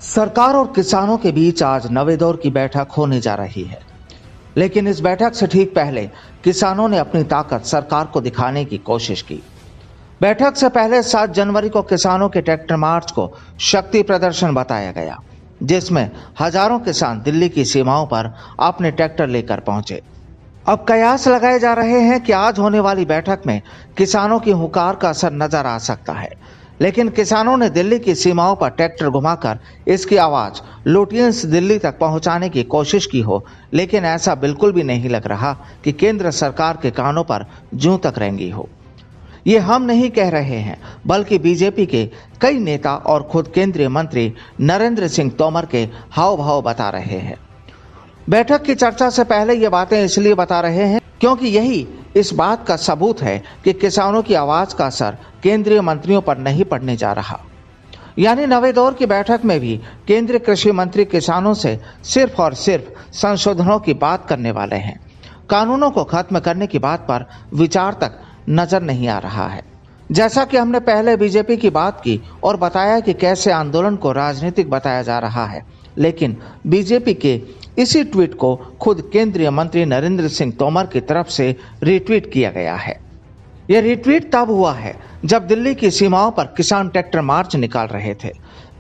सरकार और किसानों के बीच आज नवे दौर की बैठक होने जा रही है, लेकिन इस बैठक से ठीक पहले किसानों ने अपनी ताकत सरकार को दिखाने की कोशिश की। बैठक से पहले 7 जनवरी को किसानों के ट्रैक्टर मार्च को शक्ति प्रदर्शन बताया गया, जिसमें हजारों किसान दिल्ली की सीमाओं पर अपने ट्रैक्टर लेकर पहुंचे। अब कयास लगाए जा रहे हैं कि आज होने वाली बैठक में किसानों की हुंकार का असर नजर आ सकता है, लेकिन किसानों ने दिल्ली की सीमाओं पर ट्रैक्टर घुमाकर इसकी आवाज लुटियंस दिल्ली तक पहुंचाने की कोशिश की हो, लेकिन ऐसा बिल्कुल भी नहीं लग रहा कि केंद्र सरकार के कानों पर जूं तक रेंगी हो। ये हम नहीं कह रहे हैं, बल्कि बीजेपी के कई नेता और खुद केंद्रीय मंत्री नरेंद्र सिंह तोमर के हाव भाव बता रहे हैं। बैठक की चर्चा से पहले ये बातें इसलिए बता रहे हैं क्योंकि यही इस बात का सबूत है कि किसानों की आवाज का असर केंद्रीय मंत्रियों पर नहीं पड़ने जा रहा। यानी नवे दौर की बैठक में भी केंद्रीय कृषि मंत्री किसानों से सिर्फ और सिर्फ संशोधनों की बात करने वाले हैं। कानूनों को खत्म करने की बात पर विचार तक नजर नहीं आ रहा है। जैसा कि हमने पहले बीजेपी की बात की और बताया कि कैसे आंदोलन को राजनीतिक बताया जा रहा है, लेकिन बीजेपी के इसी ट्वीट को खुद केंद्रीय मंत्री नरेंद्र सिंह तोमर की तरफ से रिट्वीट किया गया है। यह रिट्वीट तब हुआ है जब दिल्ली की सीमाओं पर किसान ट्रैक्टर मार्च निकाल रहे थे।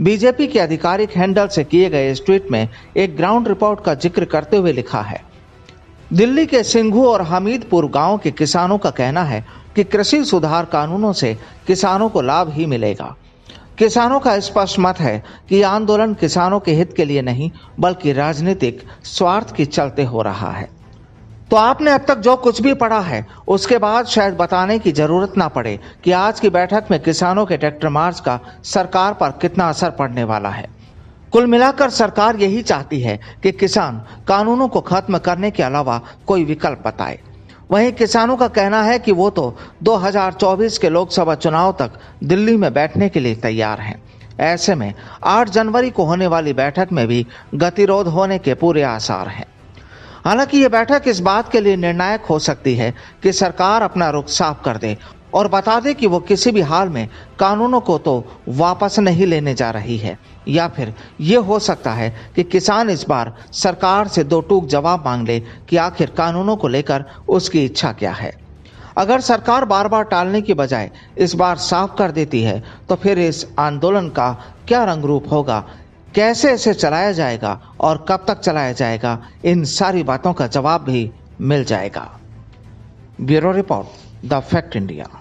बीजेपी के आधिकारिक हैंडल से किए गए इस ट्वीट में एक ग्राउंड रिपोर्ट का जिक्र करते हुए लिखा है, दिल्ली के सिंघू और हमीदपुर गांव के किसानों का कहना है कि कृषि सुधार कानूनों से किसानों को लाभ ही मिलेगा। किसानों का स्पष्ट मत है कि यह आंदोलन किसानों के हित के लिए नहीं, बल्कि राजनीतिक स्वार्थ के चलते हो रहा है। तो आपने अब तक जो कुछ भी पढ़ा है, उसके बाद शायद बताने की जरूरत ना पड़े कि आज की बैठक में किसानों के ट्रैक्टर मार्च का सरकार पर कितना असर पड़ने वाला है। कुल मिलाकर सरकार यही चाहती है कि किसान कानूनों को खत्म करने के अलावा कोई विकल्प बताए। वहीं किसानों का कहना है कि वो तो 2024 के लोकसभा चुनाव तक दिल्ली में बैठने के लिए तैयार हैं। ऐसे में 8 जनवरी को होने वाली बैठक में भी गतिरोध होने के पूरे आसार हैं। हालांकि ये बैठक इस बात के लिए निर्णायक हो सकती है कि सरकार अपना रुख साफ कर दे और बता दे कि वो किसी भी हाल में कानूनों को तो वापस नहीं लेने जा रही है, या फिर ये हो सकता है कि किसान इस बार सरकार से दो टूक जवाब मांग ले कि आखिर कानूनों को लेकर उसकी इच्छा क्या है। अगर सरकार बार बार टालने की बजाय इस बार साफ कर देती है, तो फिर इस आंदोलन का क्या रंग रूप होगा, कैसे इसे चलाया जाएगा और कब तक चलाया जाएगा, इन सारी बातों का जवाब भी मिल जाएगा। Bureau report, the fact India.